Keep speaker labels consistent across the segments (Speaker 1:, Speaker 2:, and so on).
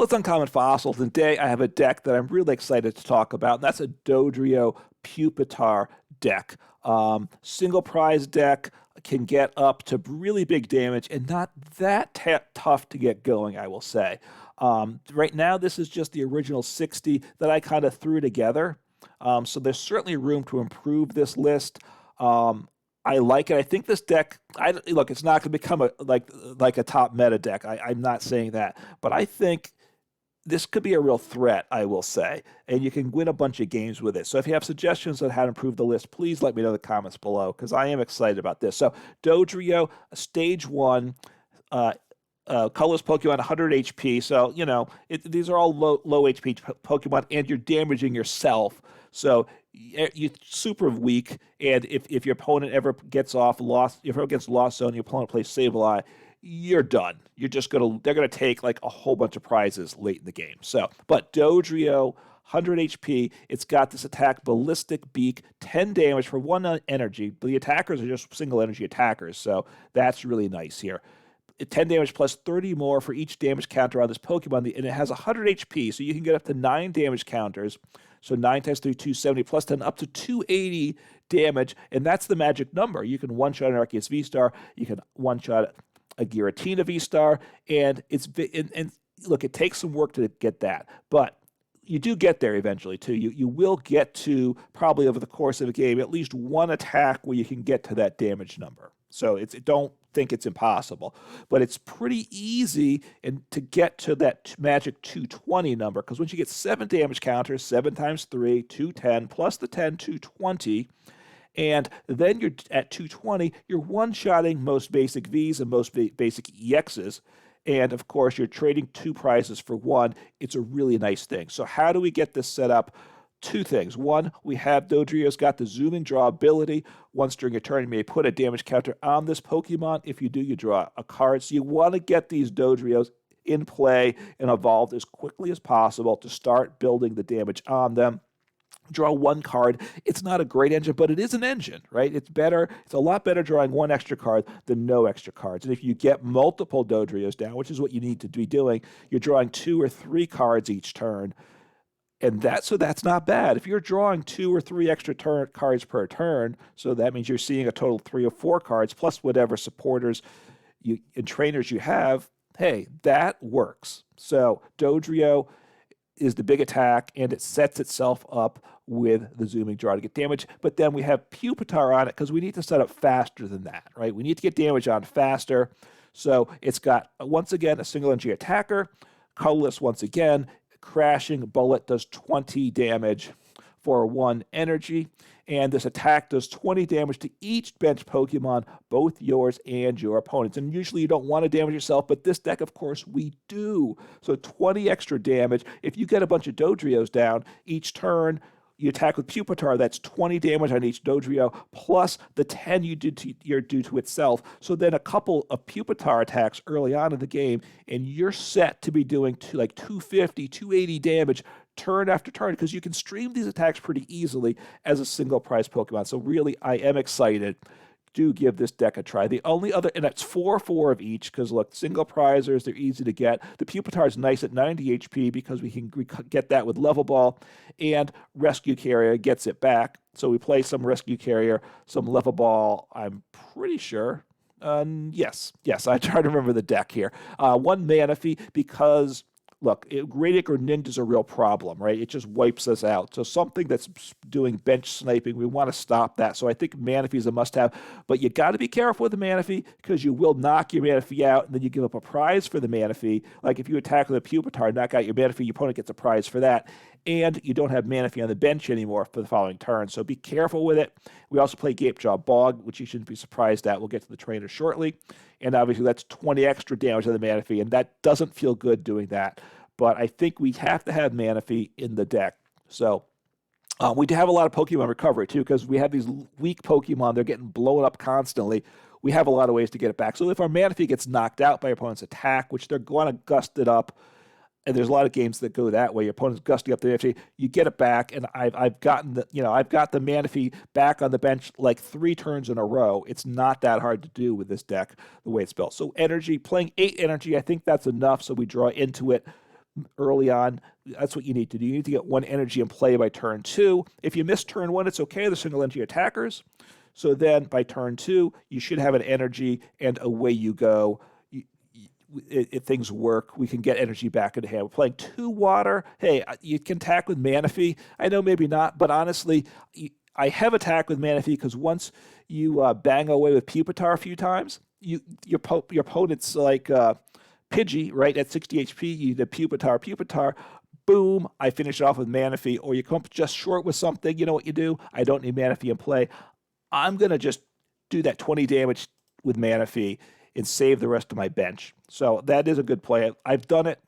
Speaker 1: Well, it's Uncommon Fossils. Today I have a deck that I'm really excited to talk about, and that's a Dodrio Pupitar deck. Single prize deck, can get up to really big damage and not that tough to get going, I will say. Right now, this is just the original 60 that I kind of threw together. So there's certainly room to improve this list. I like it. I think this deck, look, it's not going to become like a top meta deck. I'm not saying that, but I think this could be a real threat, I will say, and you can win a bunch of games with it. So if you have suggestions on how to improve the list, please let me know in the comments below, because I am excited about this. So Dodrio, Stage 1, colorless Pokemon, 100 HP. So, these are all low HP Pokemon, and you're damaging yourself. So you're super weak, and if your opponent ever gets lost, if ever gets lost zone, your opponent plays Sableye, you're done. They're gonna take like a whole bunch of prizes late in the game. So, but Dodrio, 100 HP, it's got this attack, Ballistic Beak, 10 damage for 1 energy. But the attackers are just single energy attackers, so that's really nice here. 10 damage plus 30 more for each damage counter on this Pokemon, and it has 100 HP, so you can get up to 9 damage counters. So 9 times 3, 270, plus 10, up to 280 damage, and that's the magic number. You can one-shot an Arceus V-Star, you can one-shot a Giratina V-Star, and look, it takes some work to get that, but you do get there eventually too. You will get to, probably over the course of a game, at least one attack where you can get to that damage number. So don't think it's impossible, but it's pretty easy to get to that magic 220 number, because once you get 7 damage counters, 7 times 3, 210, plus the 10, 220, and then you're at 220, you're one-shotting most basic Vs and most basic EXs, and of course you're trading 2 prizes for 1. It's a really nice thing. So how do we get this set up? 2 things. 1, we have Dodrio's got the zoom and draw ability. Once during a turn, you may put a damage counter on this Pokemon. If you do, you draw a card. So you want to get these Dodrios in play and evolved as quickly as possible to start building the damage on them. Draw 1 card. It's not a great engine, but it is an engine, right? It's better. It's a lot better drawing 1 extra card than no extra cards. And if you get multiple Dodrios down, which is what you need to be doing, you're drawing 2 or 3 cards each turn. And that's not bad. If you're drawing 2 or 3 extra cards per turn, so that means you're seeing a total of 3 or 4 cards, plus whatever supporters and trainers you have, hey, that works. So Dodrio is the big attack, and it sets itself up with the zooming draw to get damage. But then we have Pupitar on it, because we need to set up faster than that, right? We need to get damage on faster. So it's got, once again, a single energy attacker, colorless once again, crashing bullet does 20 damage for 1 energy, and this attack does 20 damage to each bench Pokemon, both yours and your opponent's. And usually you don't want to damage yourself, but this deck, of course, we do. So 20 extra damage. If you get a bunch of Dodrios down each turn, you attack with Pupitar, that's 20 damage on each Dodrio, plus the 10 you're due to itself. So then a couple of Pupitar attacks early on in the game, and you're set to be doing 250, 280 damage turn after turn, because you can stream these attacks pretty easily as a single prize Pokemon. So really, I am excited. Do give this deck a try. The only other, and that's 4 of each, because look, single prizers, they're easy to get. The Pupitar is nice at 90 HP because we can get that with Level Ball, and Rescue Carrier gets it back. So we play some Rescue Carrier, some Level Ball, I'm pretty sure. Yes, I try to remember the deck here. 1 Manaphy, because look, Radiant Greninja is a real problem, right? It just wipes us out. So something that's doing bench sniping, we want to stop that. So I think Manaphy is a must-have. But you got to be careful with the Manaphy, because you will knock your Manaphy out, and then you give up a prize for the Manaphy. Like if you attack with a Pupitar, knock out your Manaphy, your opponent gets a prize for that. And you don't have Manaphy on the bench anymore for the following turn. So be careful with it. We also play Gapejaw Bog, which you shouldn't be surprised at. We'll get to the trainer shortly. And obviously that's 20 extra damage on the Manaphy, and that doesn't feel good doing that. But I think we have to have Manaphy in the deck. So we do have a lot of Pokemon recovery too, because we have these weak Pokemon. They're getting blown up constantly. We have a lot of ways to get it back. So if our Manaphy gets knocked out by your opponent's attack, which they're going to gust it up, and there's a lot of games that go that way. Your opponent's gusting up the Manaphy, you get it back, and I've got the Manaphy back on the bench like 3 turns in a row. It's not that hard to do with this deck the way it's built. So energy, playing 8 energy, I think that's enough. So we draw into it. early on. That's what you need to do. You need to get 1 energy in play by turn 2. If you miss turn 1, it's okay. They're single energy attackers. So then by turn 2, you should have an energy, and away you go. If things work, we can get energy back into hand. We're playing 2 water. Hey, you can attack with Manaphy. I know maybe not, but honestly, I have attacked with Manaphy because once you bang away with Pupitar a few times, your opponent's like Pidgey, right, at 60 HP, you did Pupitar, boom, I finish it off with Manaphy, or you come up just short with something, you know what you do? I don't need Manaphy in play. I'm going to just do that 20 damage with Manaphy and save the rest of my bench. So that is a good play. I've done it.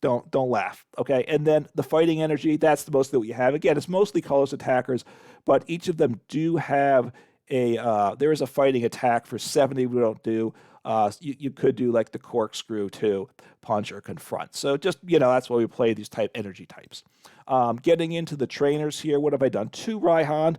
Speaker 1: Don't laugh, okay? And then the fighting energy, that's the most that we have. Again, it's mostly colorless attackers, but each of them do have there is a fighting attack for 70 we don't do. You could do like the corkscrew too, punch or confront. So just, that's why we play these energy types. Getting into the trainers here, what have I done? 2 Raihan,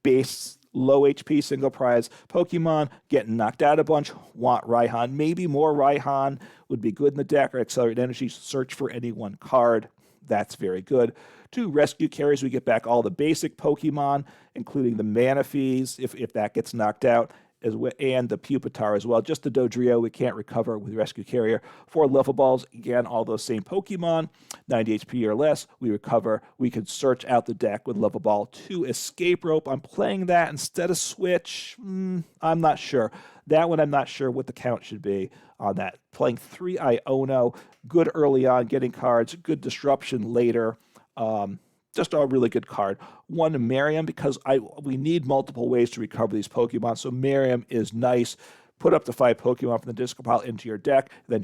Speaker 1: base low HP single prize Pokemon, getting knocked out a bunch, want Raihan. Maybe more Raihan would be good in the deck, or Accelerate Energy, search for any 1 card. That's very good. 2 Rescue Carriers, we get back all the basic Pokemon, including the Manaphies, if that gets knocked out, and the Pupitar as well. Just the Dodrio we can't recover with Rescue Carrier. 4 Level Balls, again, all those same Pokemon, 90 HP or less, we recover. We can search out the deck with Level Ball. 2 Escape Rope, I'm playing that instead of Switch. I'm not sure. That one I'm not sure what the count should be on that. Playing 3 Iono, good early on, getting cards, good disruption later. Just a really good card. 1 Miriam, because we need multiple ways to recover these Pokemon, so Miriam is nice. Put up to 5 Pokemon from the discard pile into your deck, then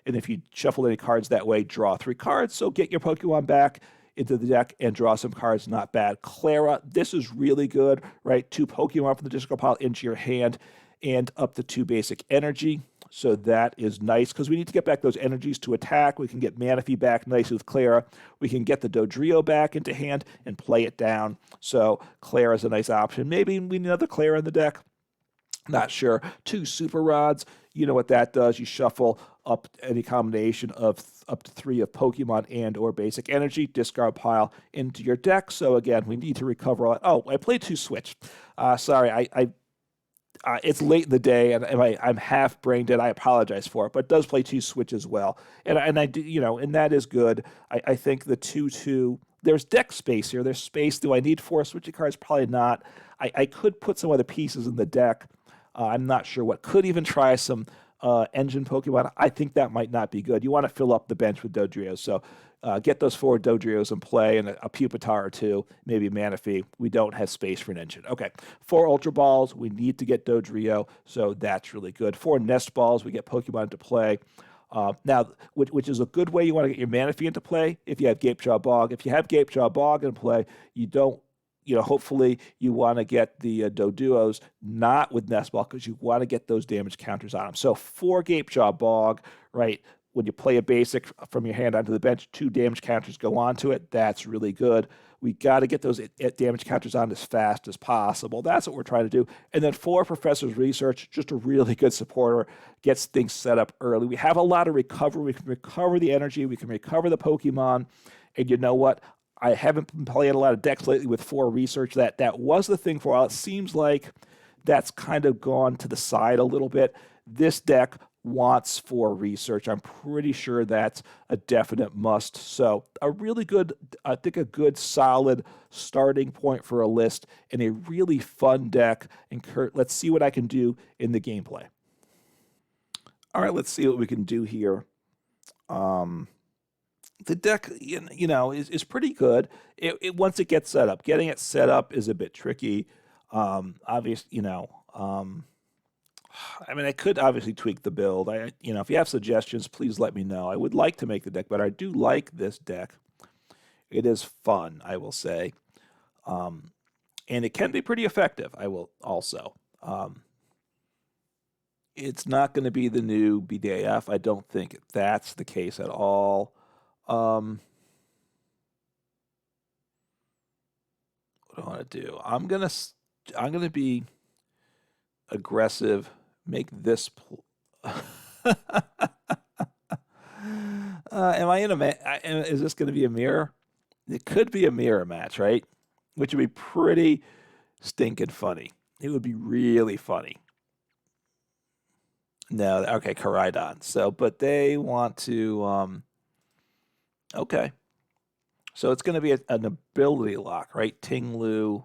Speaker 1: and if you shuffle any cards that way, draw 3 cards. So get your Pokemon back into the deck and draw some cards, not bad. Klara, this is really good, right? 2 Pokemon from the discard pile into your hand and up to 2 basic energy. So that is nice because we need to get back those energies to attack. We can get Manaphy back nicely with Klara. We can get the Dodrio back into hand and play it down. So Klara is a nice option. Maybe we need another Klara in the deck. Not sure. 2 Super Rods. You know what that does. You shuffle up any combination of up to 3 of Pokemon and or basic energy, discard pile into your deck. So again, we need to recover all that. Oh, I played 2 Switch. Sorry, it's late in the day, and I'm half brain dead. I apologize for it, but it does play 2 Switch as well, and I do, and that is good. I think the 2/2. There's deck space here. There's space. Do I need 4 Switchy cards? Probably not. I could put some other pieces in the deck. I'm not sure what. Could even try some engine Pokemon. I think that might not be good. You want to fill up the bench with Dodrios, so get those 4 Dodrios in play and a Pupitar or 2, maybe Manaphy. We don't have space for an engine. Okay, 4 Ultra Balls. We need to get Dodrio, so that's really good. 4 Nest Balls. We get Pokemon into play. Now, which is a good way you want to get your Manaphy into play if you have Gapejaw Bog. If you have Gapejaw Bog in play, you don't, hopefully you want to get the Doduos not with Nest Ball because you want to get those damage counters on them. So 4 Gapejaw Bog, right? When you play a basic from your hand onto the bench, 2 damage counters go onto it. That's really good. We got to get those damage counters on as fast as possible. That's what we're trying to do. And then 4 Professor's Research, just a really good supporter, gets things set up early. We have a lot of recovery. We can recover the energy. We can recover the Pokemon. And you know what? I haven't been playing a lot of decks lately with 4 Research. That was the thing for a while. It seems like that's kind of gone to the side a little bit. This deck wants 4 Research. I'm pretty sure that's a definite must. So a really good, I think a good solid starting point for a list and a really fun deck. And Kurt, let's see what I can do in the gameplay. All right, let's see what we can do here. The deck, is pretty good. Once it gets set up, getting it set up is a bit tricky. Obviously, I could obviously tweak the build. If you have suggestions, please let me know. I would like to make the deck, but I do like this deck. It is fun, I will say. And it can be pretty effective, I will also. It's not going to be the new BDAF. I don't think that's the case at all. What do I want to do? I'm gonna be aggressive. Make this. Am I in a is this going to be a mirror? It could be a mirror match, right? Which would be pretty stinking funny. It would be really funny. No, okay, Koraidon. So, but they want to, okay. So it's going to be an ability lock, right? Tinglu.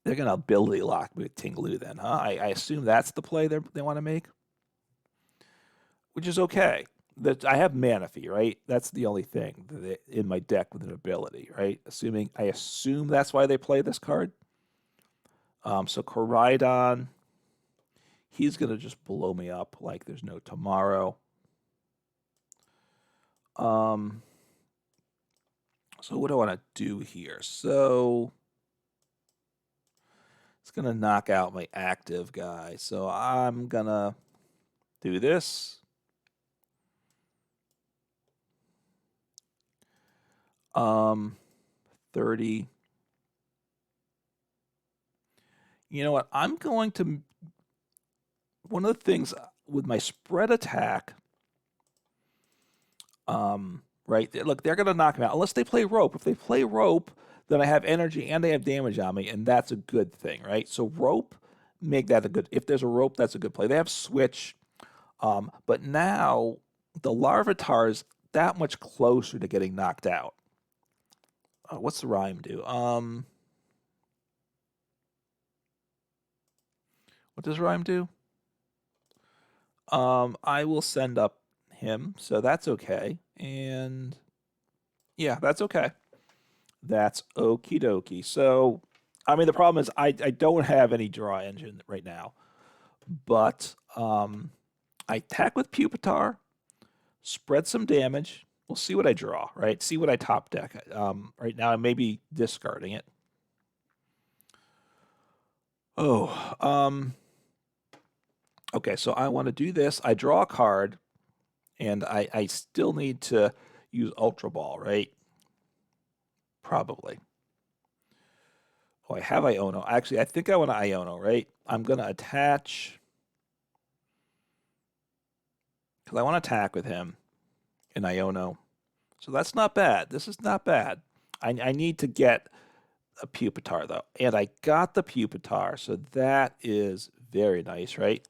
Speaker 1: They're going to ability lock me with Tinglu then, huh? I assume that's the play they want to make, which is okay. I have Manaphy, right? That's the only thing in my deck with an ability, right? I assume that's why they play this card. So Koraidon, he's going to just blow me up like there's no tomorrow. So what do I want to do here? So it's going to knock out my active guy. So I'm going to do this. 30. You know what? I'm going to, one of the things with my spread attack, right? Look, they're going to knock me out unless they play rope. If they play rope, then I have energy and they have damage on me, and that's a good thing, right? So rope, make that a good, if there's a rope, that's a good play. They have switch, but now the Larvitar is that much closer to getting knocked out. What's the rhyme do? What does rhyme do? I will send up him, so that's okay. And yeah, that's okay. That's okie dokie. So, I mean, the problem is I don't have any draw engine right now, but I attack with Pupitar, spread some damage. We'll see what I draw, right? See what I top deck. Right now, I may be discarding it. Okay, so I want to do this. I draw a card, and I still need to use Ultra Ball, right? Probably. Oh, I have Iono. Actually, I think I want to Iono, right? I'm going to attach, because I want to attack with him in Iono. So that's not bad. This is not bad. I need to get a Pupitar, though. And I got the Pupitar, so that is very nice, right?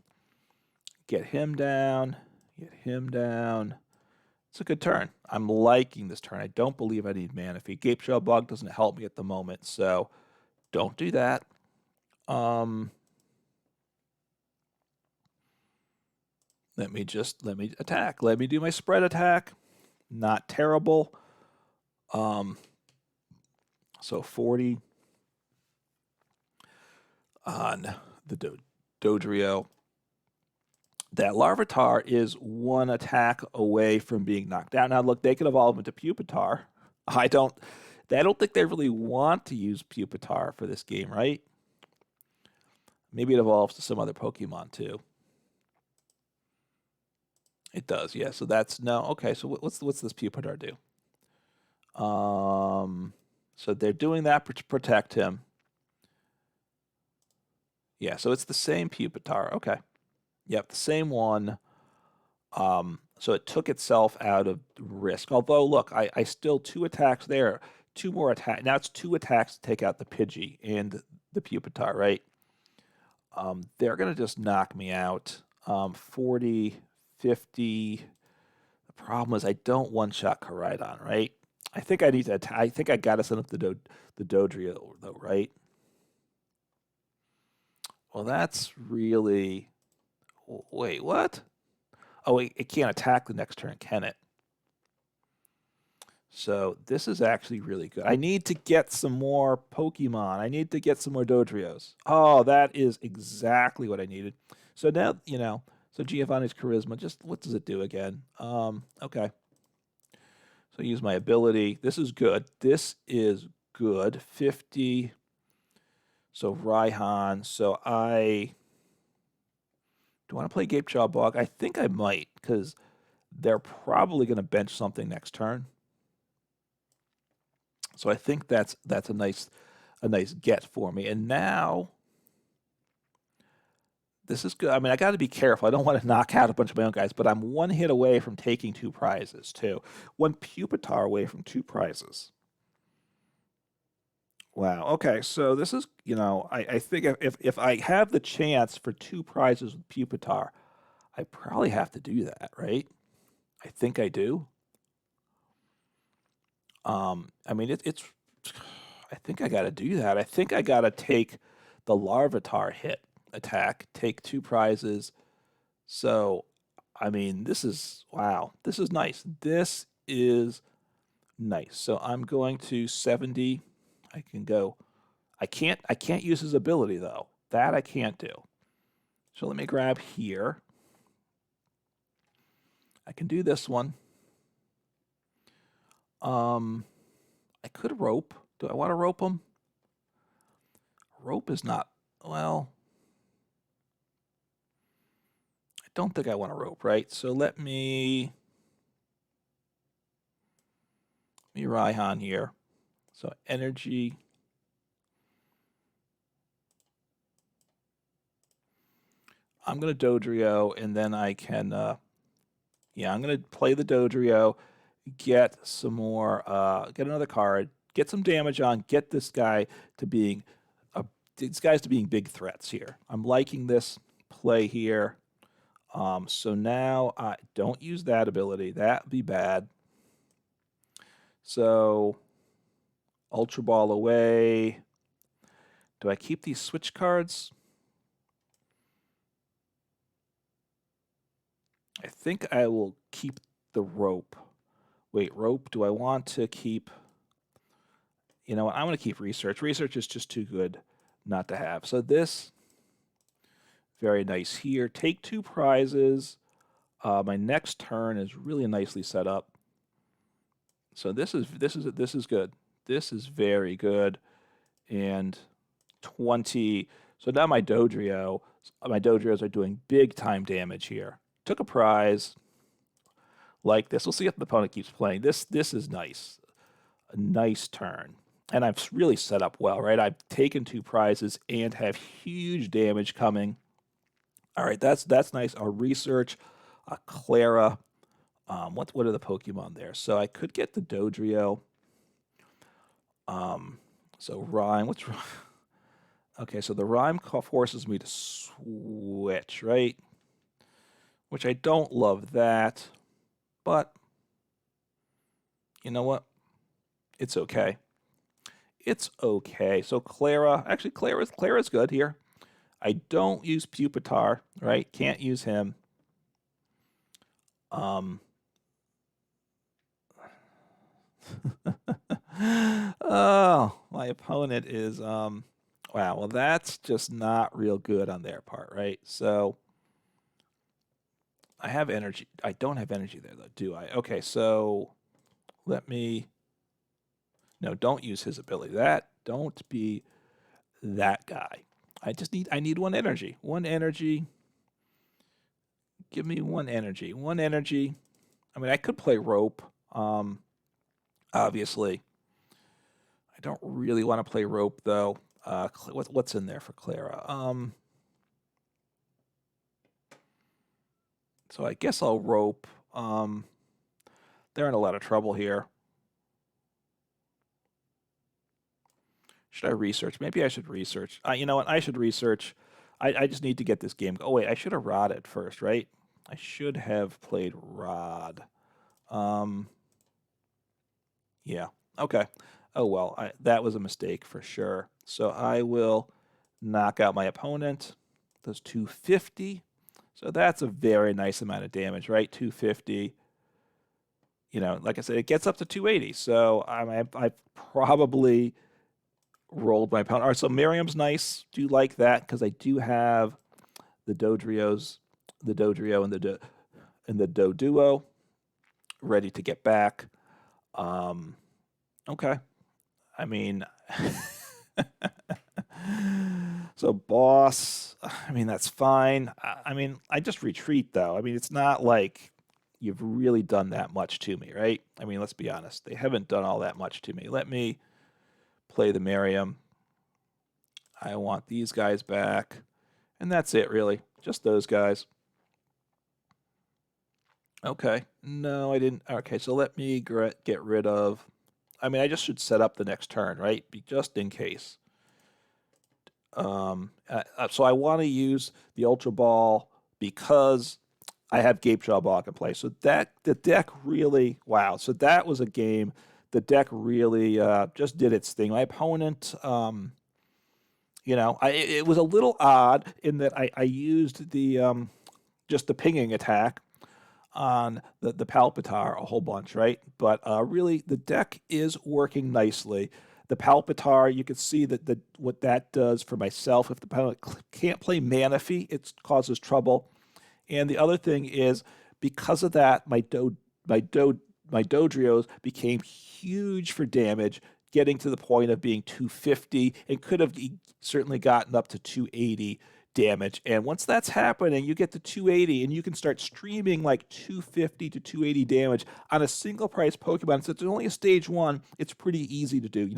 Speaker 1: Get him down. Get him down. It's a good turn. I'm liking this turn. I don't believe I need Manaphy. Gapejaw Bog doesn't help me at the moment, so don't do that. Let me attack. Let me do my spread attack. Not terrible. So 40 on the Dodrio. That Larvitar is one attack away from being knocked out. Now look, they could evolve into Pupitar. I don't think they really want to use Pupitar for this game, right? Maybe it evolves to some other Pokemon too. It does, yeah. So that's no. Okay, so what's this Pupitar do? So they're doing that to protect him. Yeah, so it's the same Pupitar. Okay. Yep, the same one. So it took itself out of risk. Although, look, I still 2 attacks there. 2 more attacks. Now it's 2 attacks to take out the Pidgey and the Pupitar, right? They're going to just knock me out. 40, 50. The problem is I don't one-shot Koraidon, right? I think I need to I think I got to send up the Dodrio, though, right? Well, that's really... Wait, what? Oh, it can't attack the next turn, can it? So this is actually really good. I need to get some more Pokemon. I need to get some more Dodrios. Oh, that is exactly what I needed. So now, so Giovanni's Charisma, just what does it do again? Okay. So I use my ability. This is good. This is good. 50. So Raihan. So do I want to play Gapejaw Bog? I think I might, because they're probably going to bench something next turn. So I think that's a nice get for me. And now This is good. I mean, I got to be careful. I don't want to knock out a bunch of my own guys, but I'm one hit away from taking 2 prizes, too. 1 Pupitar away from 2 prizes. Wow. Okay. So this is, I think if I have the chance for 2 prizes with Pupitar, I probably have to do that, right? I think I do. I mean, I think I got to do that. I think I got to take the Larvitar hit attack, take 2 prizes. So, I mean, wow, this is nice. This is nice. So I'm going to 70. I can go. I can't use his ability though. That I can't do. So let me grab here. I can do this one. I could rope. Do I want to rope him? Rope is not, well, I don't think I want to rope, right? So let me Raihan here. So energy. I'm going to Dodrio, and then I can, yeah, I'm going to play the Dodrio, get some more, get another card, get some damage on, get this guy to being, these guys to being big threats here. I'm liking this play here. So now I don't use that ability. That'd be bad. So Ultra Ball away. Do I keep these switch cards? I think I will keep the rope. Wait, rope, do I want to keep... You know what, I'm going to keep research. Research is just too good not to have. So this, very nice here. Take 2 prizes. My next turn is really nicely set up. So this is good. This is very good. And 20. So now my Dodrios are doing big time damage here. Took a prize like this. We'll see if the opponent keeps playing. This is nice. A nice turn. And I've really set up well, right? I've taken 2 prizes and have huge damage coming. All right, that's nice. I'll research Klara. What are the Pokemon there? So I could get the Dodrio. So Rhyme. What's Rhyme? Okay, so the Rhyme forces me to switch, right? Which I don't love that, but you know what? It's okay. It's okay. So Klara, actually Klara's good here. I don't use Pupitar, right? Can't use him. Oh, my opponent is wow, well that's just not real good on their part, right? So I have energy. I don't have energy there though, do I? Okay, so let me no, don't use his ability. Don't be that guy. I need 1 energy. 1 energy. Give me 1 energy. 1 energy. I mean, I could play rope. Obviously. I don't really want to play rope though. What's in there for Klara? So I guess I'll rope. They're in a lot of trouble here. Should I research? Maybe I should research. You know what? I should research. I just need to get this game. Oh, wait. I should have Rodded first, right? I should have played Rod. Yeah. Okay. Oh, well. That was a mistake for sure. So I will knock out my opponent. Does 250. So that's a very nice amount of damage, right? 250. You know, like I said, it gets up to 280. So I probably rolled my opponent. All right, so Miriam's nice. Do like that because I do have the Dodrios, the Dodrio and the Doduo ready to get back. Okay. I mean, so boss, I mean, that's fine. I mean, I just retreat though. I mean, it's not like you've really done that much to me, right? I mean, let's be honest. They haven't done all that much to me. Let me play the Miriam. I want these guys back. And that's it, really. Just those guys. Okay. No, I didn't. Okay, so let me get rid of... I mean, I just should set up the next turn, right? Just in case. So I want to use the Ultra Ball because I have Gapejaw Bog in play. So the deck really, wow. So that was a game. The deck really just did its thing. My opponent, it was a little odd in that I used the just the pinging attack on the Pupitar a whole bunch, right? But really, the deck is working nicely. The Pupitar, you can see that what that does for myself. If the opponent can't play Manaphy, it causes trouble. And the other thing is, because of that, my Dodrios became huge for damage, getting to the point of being 250 and could have certainly gotten up to 280 damage. And once that's happening, you get to 280 and you can start streaming like 250 to 280 damage on a single price Pokemon. So it's only a stage 1, it's pretty easy to do.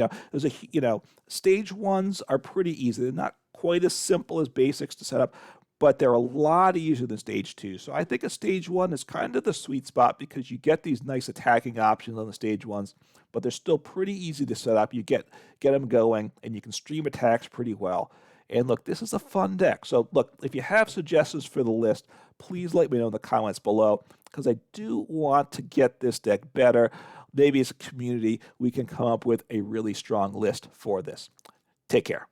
Speaker 1: Stage 1s are pretty easy. They're not quite as simple as basics to set up, but they're a lot easier than stage 2. So I think a stage 1 is kind of the sweet spot because you get these nice attacking options on the stage 1s, but they're still pretty easy to set up. You get them going and you can stream attacks pretty well. And look, this is a fun deck. So look, if you have suggestions for the list, please let me know in the comments below because I do want to get this deck better. Maybe as a community, we can come up with a really strong list for this. Take care.